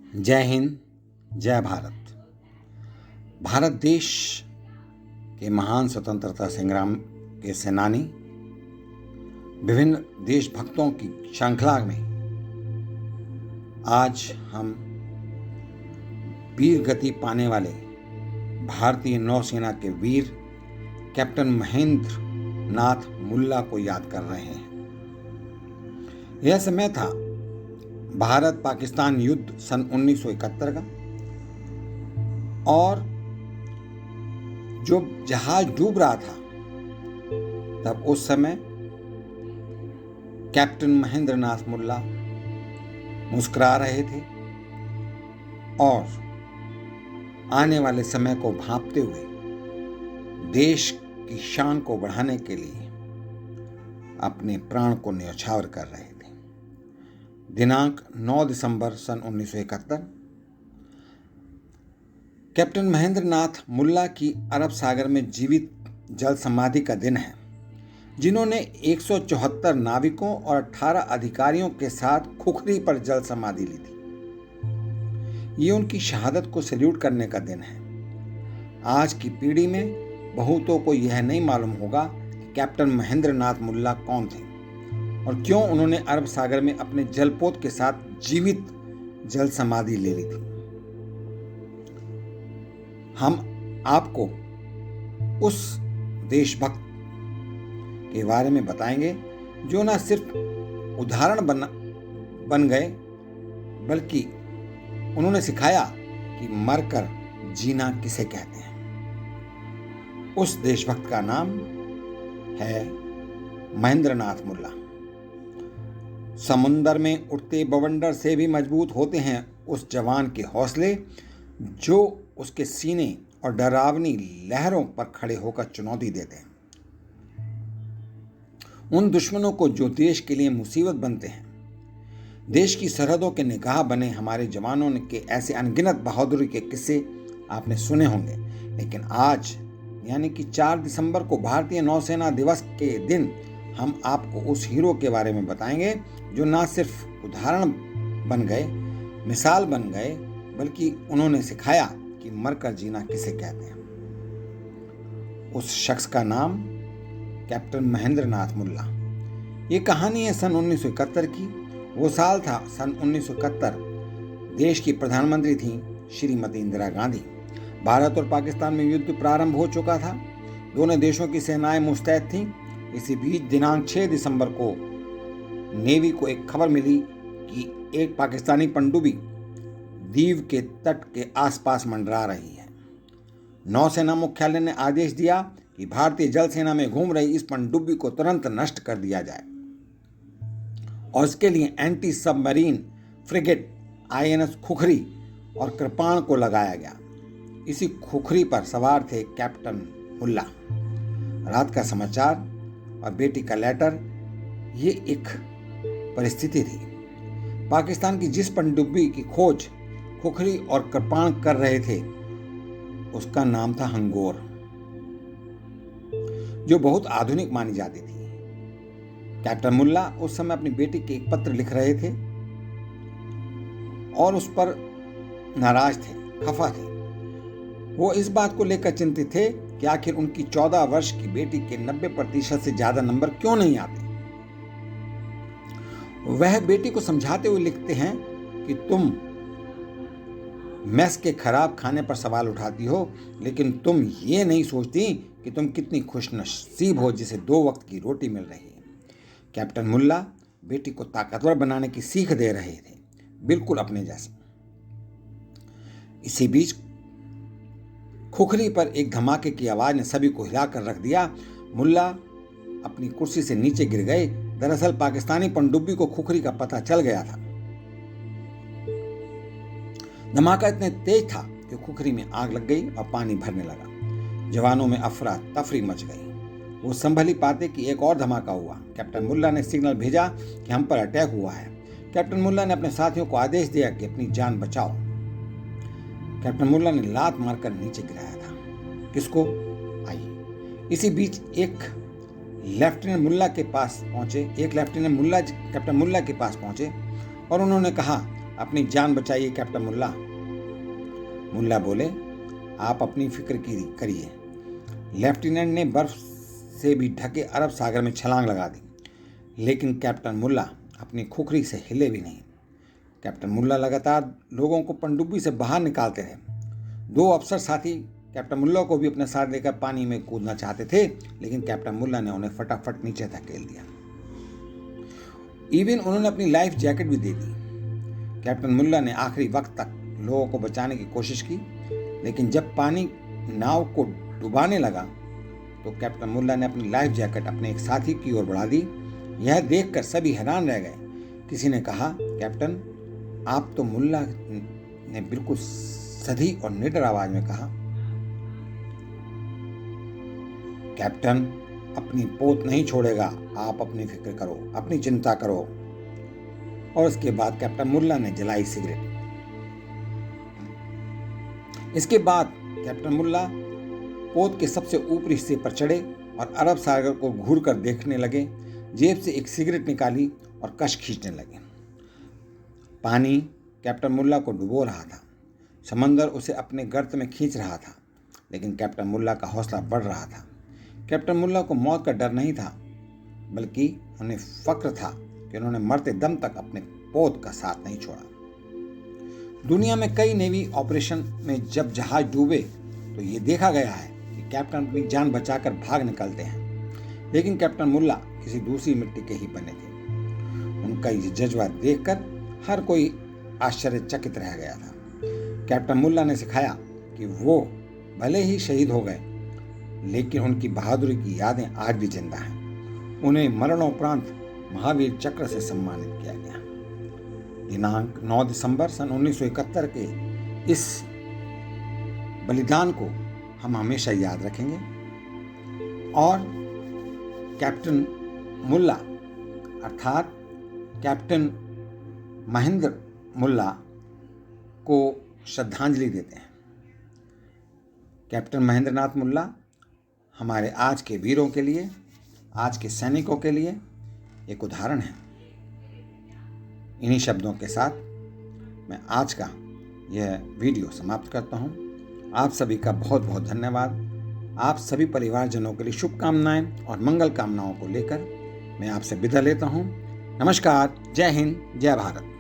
जय हिंद, जय भारत। भारत देश के महान स्वतंत्रता संग्राम के सेनानी, विभिन्न देशभक्तों की श्रृंखला में आज हम वीर गति पाने वाले भारतीय नौसेना के वीर कैप्टन महेंद्र नाथ मुल्ला को याद कर रहे हैं। यह समय था भारत पाकिस्तान युद्ध सन 1971 का, और जो जहाज डूब रहा था तब उस समय कैप्टन महेंद्र नाथ मुल्ला मुस्कुरा रहे थे और आने वाले समय को भांपते हुए देश की शान को बढ़ाने के लिए अपने प्राण को न्यौछावर कर रहे थे। दिनांक 9 दिसंबर सन 1971 कैप्टन महेंद्र नाथ मुल्ला की अरब सागर में जीवित जल समाधि का दिन है, जिन्होंने 174 नाविकों और 18 अधिकारियों के साथ खुखरी पर जल समाधि ली थी। ये उनकी शहादत को सैल्यूट करने का दिन है। आज की पीढ़ी में बहुतों को यह नहीं मालूम होगा कि कैप्टन महेंद्र नाथ मुल्ला कौन थे और क्यों उन्होंने अरब सागर में अपने जलपोत के साथ जीवित जल समाधि ले ली थी। हम आपको उस देशभक्त के बारे में बताएंगे जो न सिर्फ उदाहरण बन गए, बल्कि उन्होंने सिखाया कि मरकर जीना किसे कहते हैं। उस देशभक्त का नाम है महेंद्र नाथ मुल्ला। समुंदर में उठते बवंडर से भी मजबूत होते हैं उस जवान के हौसले, जो उसके सीने और डरावनी लहरों पर खड़े होकर चुनौती देते हैं। उन दुश्मनों को जो देश के लिए मुसीबत बनते हैं। देश की सरहदों के निगाह बने हमारे जवानों के ऐसे अनगिनत बहादुरी के किस्से आपने सुने होंगे, लेकिन आज यानी कि 4 दिसंबर को भारतीय नौसेना दिवस के दिन हम आपको उस हीरो के बारे में बताएंगे जो ना सिर्फ उदाहरण बन गए, मिसाल बन गए, बल्कि उन्होंने सिखाया कि मरकर जीना किसे कहते हैं। उस शख्स का नाम कैप्टन महेंद्र नाथ मुल्ला। ये कहानी है सन 1971 की। वो साल था सन 1971। देश की प्रधानमंत्री थी श्रीमती इंदिरा गांधी। भारत और पाकिस्तान में युद्ध प्रारंभ हो चुका था। दोनों देशों की सेनाएं मुस्तैद थीं। इसी बीच दिनांक 6 दिसंबर को नेवी को एक खबर मिली कि एक पाकिस्तानी पनडुब्बी दीव के तट के आसपास मंडरा रही है। नौसेना मुख्यालय ने आदेश दिया कि भारतीय जल सेना में घूम रही इस पनडुब्बी को तुरंत नष्ट कर दिया जाए और इसके लिए anti submarine frigate INS khukri और कृपाण को लगाया गया। इसी खुखरी पर सवार थे कैप्टन मुल्ला। रात का समाचार और बेटी का लेटर, ये एक परिस्थिति थी। पाकिस्तान की जिस पनडुब्बी की खोज खुखरी और कृपाण कर रहे थे उसका नाम था हंगोर, जो बहुत आधुनिक मानी जाती थी। कैप्टन मुल्ला उस समय अपनी बेटी के एक पत्र लिख रहे थे और उस पर नाराज थे, खफा थे। वो इस बात को लेकर चिंतित थे कि आखिर उनकी 14 वर्ष की बेटी के 90% से ज्यादा नंबर क्यों नहीं आते। वह बेटी को समझाते हुए लिखते हैं कि तुम मेस के खराब खाने पर सवाल उठाती हो, लेकिन तुम ये नहीं सोचती कि तुम कितनी खुशनसीब हो जिसे 2 वक्त की रोटी मिल रही है। कैप्टन मुल्ला बेटी को ताकतवर बनाने की सीख दे रहे थे, बिल्कुल अपने जैसे। इसी बीच खुखरी पर एक धमाके की आवाज ने सभी को हिलाकर रख दिया। मुल्ला अपनी कुर्सी से नीचे गिर गए। दरअसल पाकिस्तानी पनडुब्बी को खुखरी का पता चल गया था। धमाका इतने तेज था कि खुखरी में आग लग गई और पानी भरने लगा। जवानों में अफरा तफरी मच गई। वो संभली पाते कि एक और धमाका हुआ। कैप्टन मुल्ला ने सिग्नल भेजा कि हम पर अटैक हुआ है। कैप्टन मुल्ला ने अपने साथियों को आदेश दिया कि अपनी जान बचाओ। कैप्टन मुल्ला ने लात मारकर नीचे गिराया था। किसको? आइए। इसी बीच एक लेफ्टिनेंट मुल्ला के पास पहुंचे कैप्टन मुल्ला के पास पहुंचे और उन्होंने कहा, अपनी जान बचाइए कैप्टन मुल्ला। मुल्ला बोले, आप अपनी फिक्र करिए। लेफ्टिनेंट ने बर्फ से भी ढके अरब सागर में छलांग लगा दी, लेकिन कैप्टन मुल्ला अपनी खुखरी से हिले भी नहीं। कैप्टन मुल्ला लगातार लोगों को पनडुब्बी से बाहर निकालते रहे। 2 अफसर साथी कैप्टन मुल्ला को भी अपने साथ लेकर पानी में कूदना चाहते थे, लेकिन कैप्टन मुल्ला ने उन्हें फटाफट नीचे धकेल दिया। इवन उन्होंने अपनी लाइफ जैकेट भी दे दी। कैप्टन मुल्ला ने आखिरी वक्त तक लोगों को बचाने की कोशिश की, लेकिन जब पानी नाव को डुबाने लगा तो कैप्टन मुल्ला ने अपनी लाइफ जैकेट अपने एक साथी की ओर बढ़ा दी। यह देखकर सभी हैरान रह गए। किसी ने कहा, कैप्टन, आप तो मुल्ला ने बिल्कुल सधी और निडर आवाज में कहा, कैप्टन अपनी पोत नहीं छोड़ेगा, आप अपनी फिक्र करो, अपनी चिंता करो। और उसके बाद कैप्टन मुल्ला ने जलाई सिगरेट। इसके बाद कैप्टन मुल्ला पोत के सबसे ऊपरी हिस्से पर चढ़े और अरब सागर को घूर कर देखने लगे। जेब से एक सिगरेट निकाली और कश खींचने लगे। पानी कैप्टन मुल्ला को डुबो रहा था। समंदर उसे अपने गर्त में खींच रहा था, लेकिन कैप्टन मुल्ला का हौसला बढ़ रहा था। कैप्टन मुल्ला को मौत का डर नहीं था, बल्कि उन्हें फक्र था कि उन्होंने मरते दम तक अपने पोत का साथ नहीं छोड़ा। दुनिया में कई नेवी ऑपरेशन में जब जहाज डूबे तो ये देखा गया है कि कैप्टन अपनी जान बचाकर भाग निकलते हैं, लेकिन कैप्टन मुल्ला किसी दूसरी मिट्टी के ही बने थे। उनका ये जज्बा देखकर हर कोई आश्चर्यचकित रह गया था। कैप्टन मुल्ला ने सिखाया कि वो भले ही शहीद हो गए, लेकिन उनकी बहादुरी की यादें आज भी जिंदा हैं। उन्हें मरणोपरांत महावीर चक्र से सम्मानित किया गया। दिनांक 9 दिसंबर सन 1971 के इस बलिदान को हम हमेशा याद रखेंगे और कैप्टन मुल्ला अर्थात कैप्टन महेंद्र मुल्ला को श्रद्धांजलि देते हैं। कैप्टन महेंद्र नाथ मुल्ला हमारे आज के वीरों के लिए, आज के सैनिकों के लिए एक उदाहरण है। इन्हीं शब्दों के साथ मैं आज का यह वीडियो समाप्त करता हूँ। आप सभी का बहुत बहुत धन्यवाद। आप सभी परिवारजनों के लिए शुभकामनाएं और मंगल कामनाओं को लेकर मैं आपसे विदा लेता हूँ। नमस्कार, जय हिंद, जय भारत।